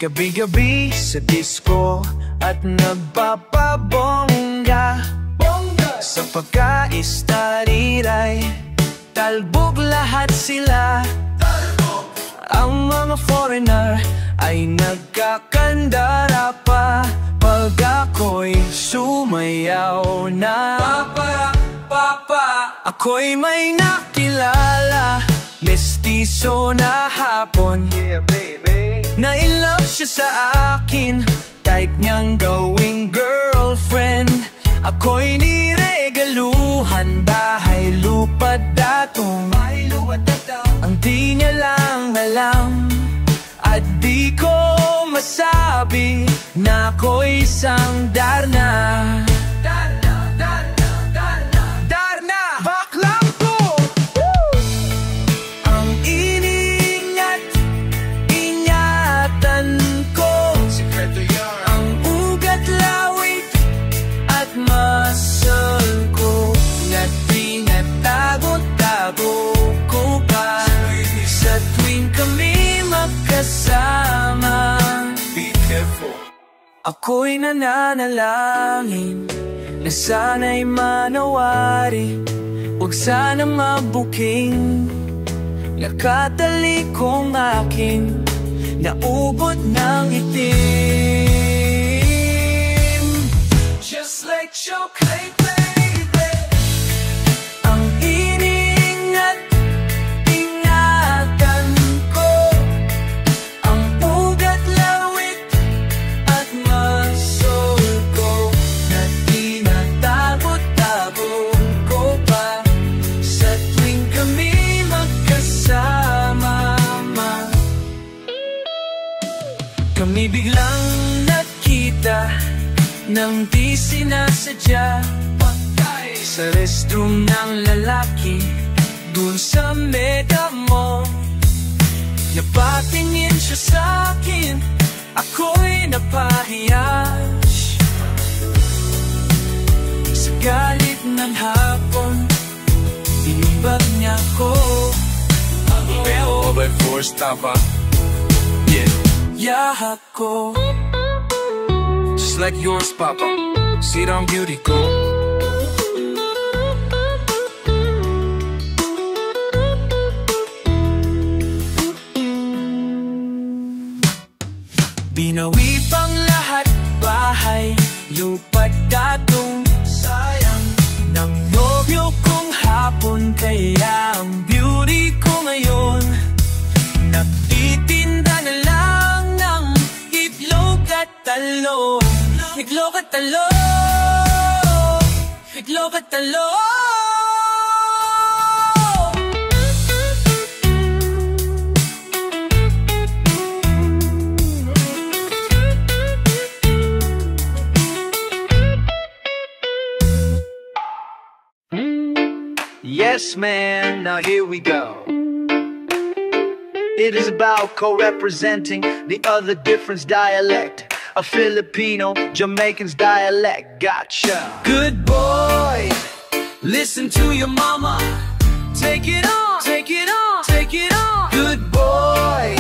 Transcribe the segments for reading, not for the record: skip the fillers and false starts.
Gabi-gabi sa disco at nagpapabongga. Sa pagka-istariray, talbog lahat sila. Ang mga foreigner ay nagkakandara pa pag ako'y sumayaw na. Papa, papa, ako'y may nakilala, mestizo na hapon. Yeah, baby. Na in love siya sa akin, type niyang gawing girlfriend. Ako'y niregaluhan, bahay, lupa, datong. Ang di niya lang alam, at di ko masabi na ako'y isang Darna. Darna, baklang ko. Ang iniingat-ingatan ko, ang ugat, lawit at muscle ko, na tinatago-tago ko pa sa tuwing kami magkasama. Be careful. Ako'y nananalangin na sana'y manawari, huwag sanang mabuking nakatalikong aking naugot ng itim. Just like chocolate, baby. Ang iniingat-ingatan ko, ang ugat, lawit at muscle ko, na tinatago-tago ko pa sa tuwing kami magkasama. Kami biglang nakita nang di sinasadya sa restroom ng lalaki dun sa Mega Mall. Napatingin siya sa'kin, ako'y napahiya. Sa galit ng hapon, tinibag niya ko. Pero by force, tapa. Yeah. Yahak ko. Just like yours, papa. Sit on beauty ko. Binawi pang lahat, bahay, lupa't datong. Sayang ng nobyo kong hapon, kaya ang beauty ko ngayon nagtitinda na lang ng itlog at talong. Itlog at talong, itlog at talong. Yes, man, now here we go. It is about co-representing the other difference dialect, a Filipino, Jamaican's dialect. Gotcha. Good boy, listen to your mama. Take it on, take it on, take it on. Good boy,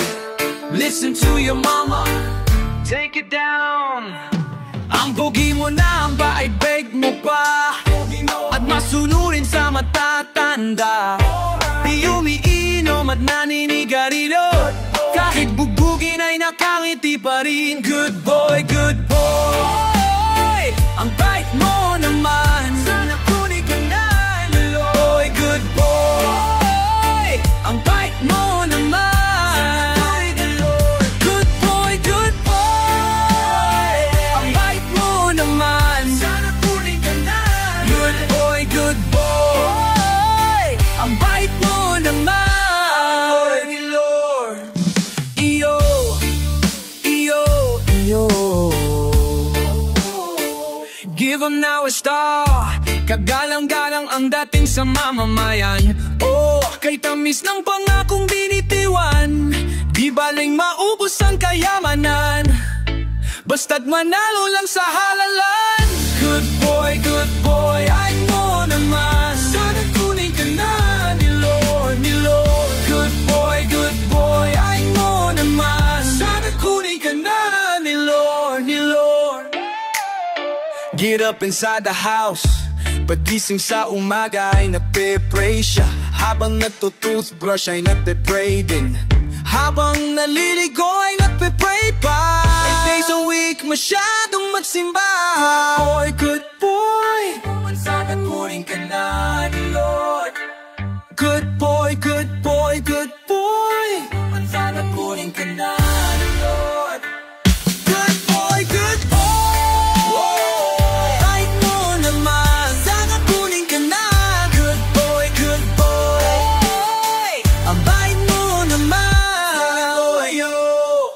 listen to your mama. Take it down. Ang pogi mo na, ang baibig mo pa, at masunurin sa matatanda. Di umiinom at naninigarilyo, kahit bugbugin ay nakangiti pa rin. Good boy, good boy. Ang bait mo naman, sana kunin ka na, Lord. Good boy. Ang bait mo naman, good boy, good boy. Ang bait mo naman, sana kunin ka na, good boy, good boy. Ang bait mo naman, Lord. Iyo, iyo, iyo. Give 'em now a star. Kagalang-galang ang dating sa mamamayan. Oh, kay tamis ng pangakong binitiwan, di baling maubos ang kayamanan, basta't manalo lang sa halalan. Good boy, ay mo naman, sana kunin ka na ni Lord, ni Lord. Good boy, ay mo naman, sana kunin ka na. Get up inside the house. Pagising sa umaga ay nagpe-pray siya. Habang nagtutoothbrush ay nagpe-pray din. Habang naliligo ay nagpe-pray pa. 8 days a week masyadong magsimba. Good boy, sana kunin ka na ni Lord. Good boy, good boy, good boy, sana kunin ka na ni Lord. Good boy, good boy, kahit mo naman, sana kunin ka na. Good boy, good boy, ang bait mo naman.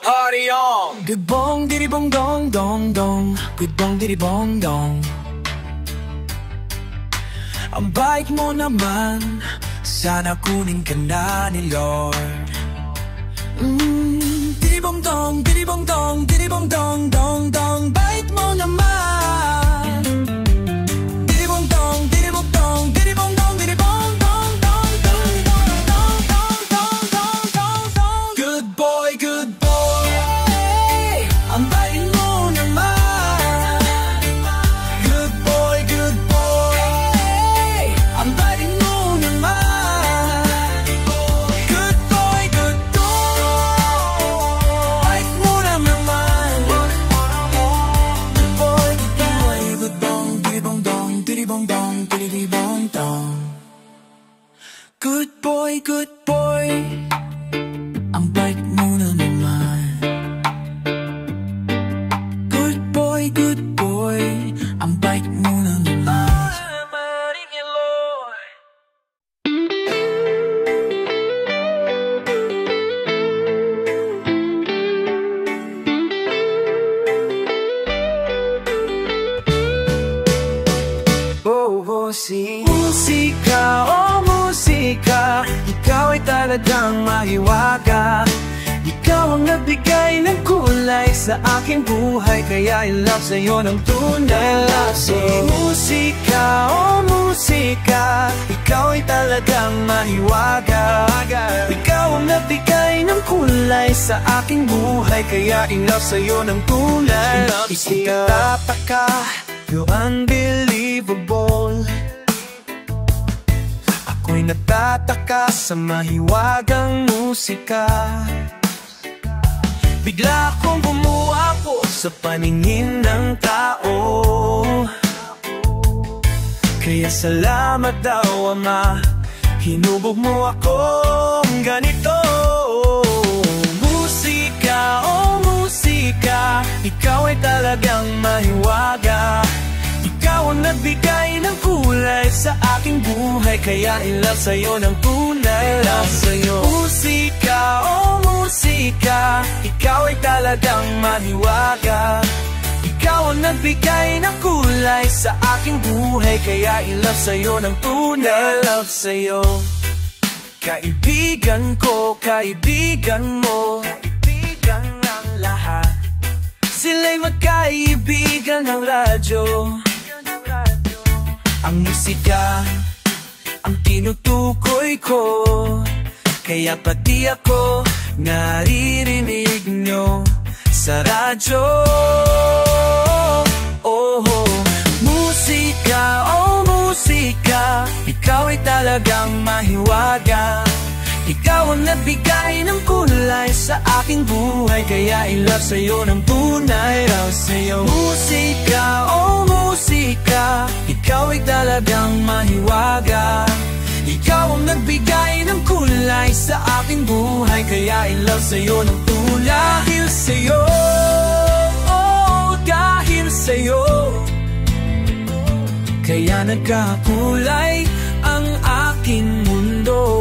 Party on! Good bong, diddy bong dong dong dong. Good bong, diddy bong dong. Ang bait mo naman, sana kunin ka na ni Lord. Diddy bong dong, diddy bong dong, diddy bong dong dong dong. Bait mo naman. Diddy bong dong, diddy bong dong, diddy bong dong, diddy bong dong dong dong dong dong dong dong dong dong dong. Good boy, good boy, ang bait mo naman. Good boy, good boy, ang bait mo naman. Good boy, good boy, bait mo naman. Good boy, good boy, good bong, diddy bong dong, diddy bong dong, diddy bong dong. Good boy, good boy, ang bait mo na naman. Good boy, ang bait mo na naman. Musika, oh musika, ikaw ay talagang mahiwaga. Ikaw ang nagbigay ng kulay sa aking buhay, kaya I love sa'yo ng tunay. Musika, oh musika, ikaw ay talagang mahiwaga. Ikaw ang nagbigay ng kulay sa aking buhay, kaya I love sa'yo ng tunay. Itataka, you're unbelievable. Ako'y natataka sa mahiwagang musika. Bigla akong bumuha po sa paningin ng tao. Kaya salamat daw Ama, hinubog mo akong ganito. Musika, oh musika, ikaw ay talagang mahiwaga. Ikaw ang nagbigay ng kulay sa aking buhay, kaya I love sa'yo ng tunay. Love sa'yo. Musika, oh musika, ikaw ay talagang mahiwaga. Ikaw ang nagbigay ng kulay sa aking buhay, kaya I love sa'yo ng tunay. Love sa'yo. Kaibigan ko, kaibigan mo, kaibigan ang lahat. Sila'y magkaibigan ng radyo. Ang musika, ang tinutukoy ko, kaya pati ako naririnig nyo sa radyo. Oh, musika, oh musika, ikaw ay talagang mahiwaga. Ikaw ang nagbigay ng kulay sa aking buhay, kaya I love sa'yo ng tunay. Love sa'yo. Musika, oh musika, ikaw ay talagang mahiwaga. Ikaw ang nagbigay ng kulay sa aking buhay, kaya I love sa'yo ng tunay. Dahil sa'yo, oh dahil sa'yo, kaya nagkakulay ang aking mundo.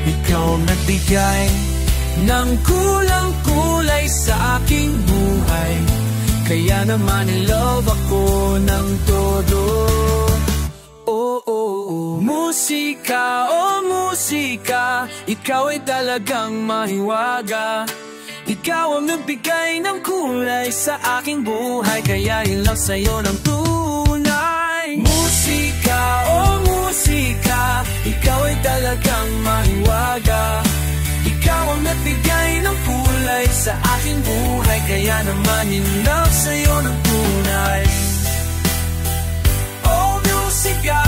Ikaw ang nagbigay ng kulang-kulay sa aking buhay, kaya naman in love ako ng todo. Oh, oh, oh. Musika, oh musika, ikaw ay talagang mahiwaga. Ikaw ang nagbigay ng kulay sa aking buhay, kaya I love sa'yo ng tunay. Musika, oh musika, ikaw ay talagang mahiwaga. Ikaw ang nagbigay ng kulay sa aking buhay, kaya naman in love sa'yo ng tunay. design. Oh, musika,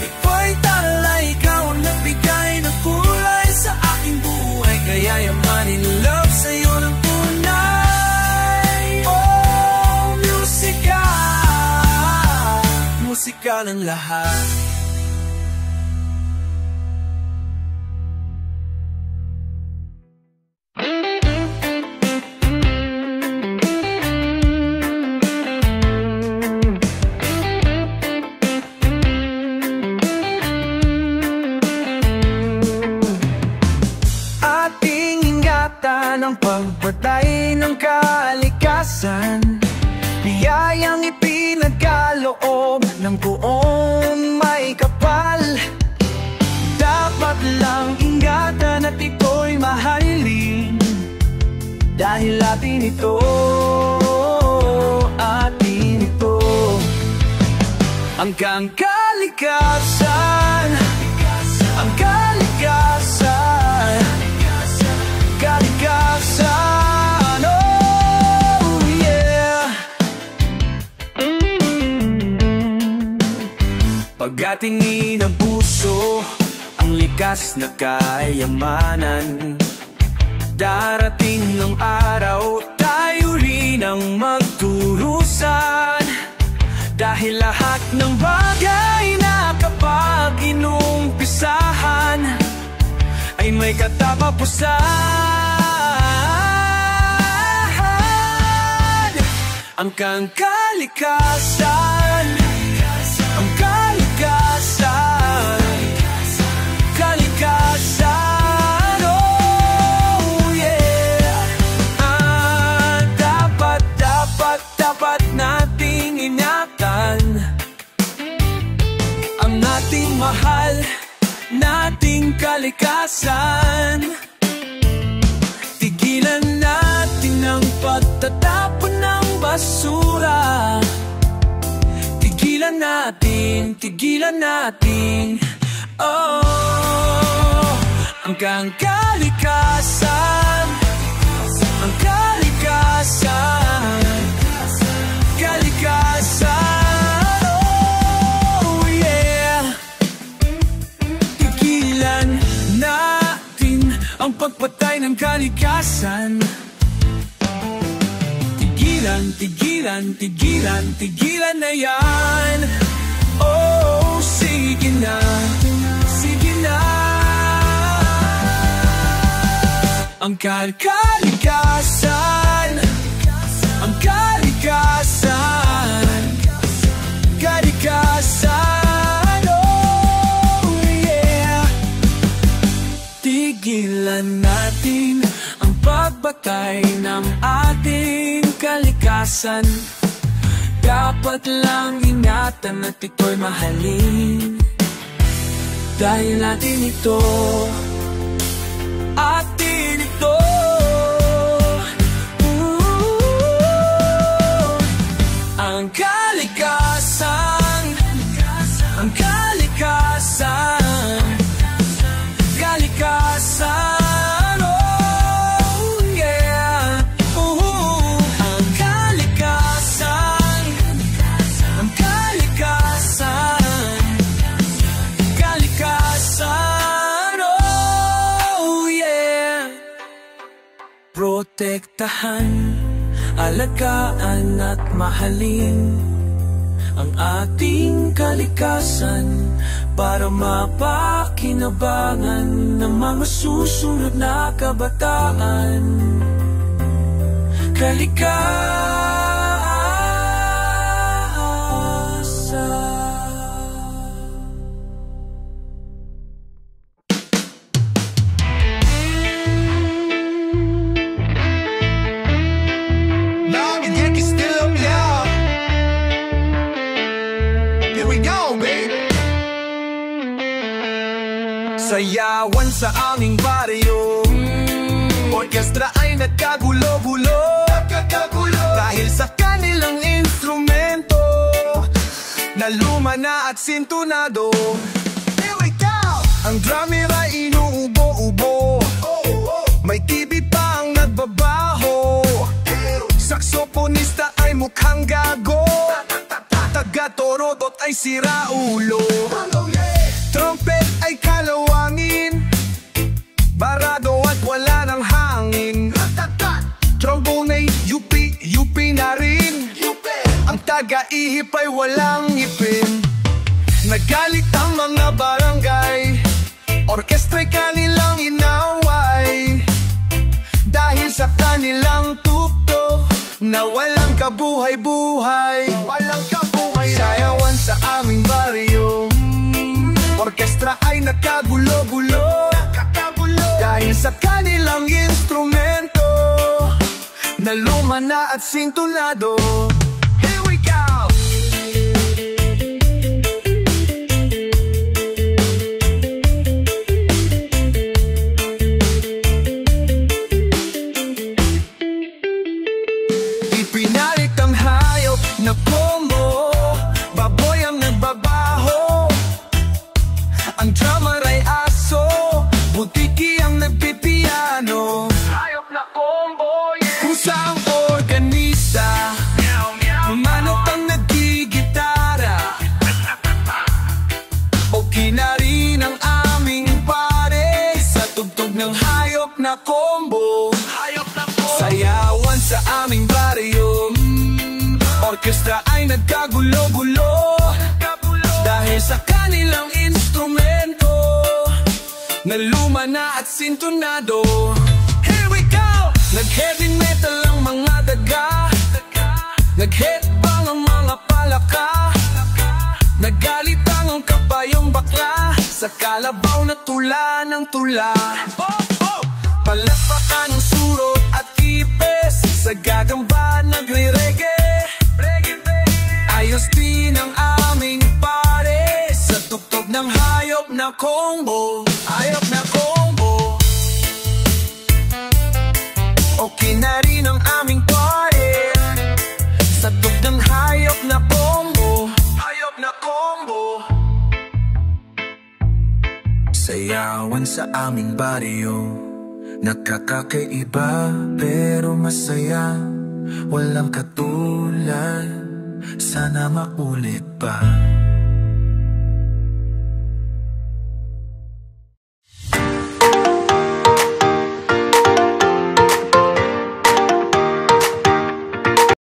ika'y tala, ikaw ang nagbigay ng kulay sa aking buhay. Kaya yamanin love sa'yo ng tunay. Oh, musika, musika ng lahat. Ang pagpatay ng kalikasan, biyayang ipinagkaloob ng buong may kapal. Dapat lang ingatan at ito'y mahalin, dahil atin ito, atin ito. Ang kalikasan, ang kalikasan, kalikasan, oh yeah. Pag-ating inabuso ang likas na kayamanan, darating ng araw tayo rin ang magturusan. Dahil lahat ng bagay na kapag inumpisahan ay may katapusan. Ang kalikasan, ang kalikasan, kalikasan, oh yeah. Dapat nating ingatan ang ating mahal nating kalikasan. Tigilan natin ang pagtatapon ng basura. Tigilan natin, oh. Ang kalikasan, ang kalikasan, kalikasan, oh yeah. Tigilan natin ang pagpatay ng kalikasan. Tigilan na yan. Oh, sige na, sige na. Ang kalikasan, ang kalikasan, kalikasan, oh yeah. Tigilan natin ang pagbatay ng ating kalikasan. Dapat lang ingatan at ito'y mahalin, dahil natin ito, atin ito. Ang kalikasan, ang kalikasan, kalikasan, oh yeah. Ang kalikasan, ang kalikasan, kalikasan, oh yeah. Protektahan, alagaan at mahalin ang ating kalikasan para mapakinabangan ng mga susunod na kabataan. Kalikasan. Sayawan sa aming baryo, orkestra ay nagkagulo-gulo, dahil sa kanilang instrumento na luma na at sintunado. Here we go! Ang drummer ay inuubo-ubo, may tibit pa ang nagbabaho, saksoponista ay mukha isang gago, taga-torotot ay siraulo, trumpet ay kalawangin, barado at wala ng hangin, trombone ay yupi na rin, ang taga-ihip ay walang ngipin. Nagalit ang mga barangay, orkestra'y kanilang inaway, dahil sa kanilang tukto na walang kabuhay-buhay. Sayawan sa aming baryo, orkestra ay nakagulo-gulo, dahil sa kanilang instrumento na luma na at sintonado. Here we go! Ipinarik ang hayop na combo, baboy ang nagbabaho, ang drummer ay aso, butiki ang nagpipiano. Hayop na combo, yeah. Kung saang organisa, manok ang nagigitara, okay na rin ang aming pare sa tugtog ng hayop na combo. Sayawan sa aming baryo, orkestra ay nagkagulo-gulo, dahil sa kanilang instrumento na luma na at sintonado. Here we go! Nag-heavy metal ang mga daga, nag-headbang ang mga palaka, nagalitan ang kabayong bakla sa kalabaw na tula ng tula. Palakpakan ng surot at ipes, sa gagamba nagre-reggae. Ayos din ang aming pare sa tugtog ng hayop na combo. Hayop na combo, okay na rin ang aming pare sa tugtog ng hayop na combo. Hayop na combo. Sayawan sa aming baryo, nakakakaiba pero masaya, walang katulad, sana maulit pa.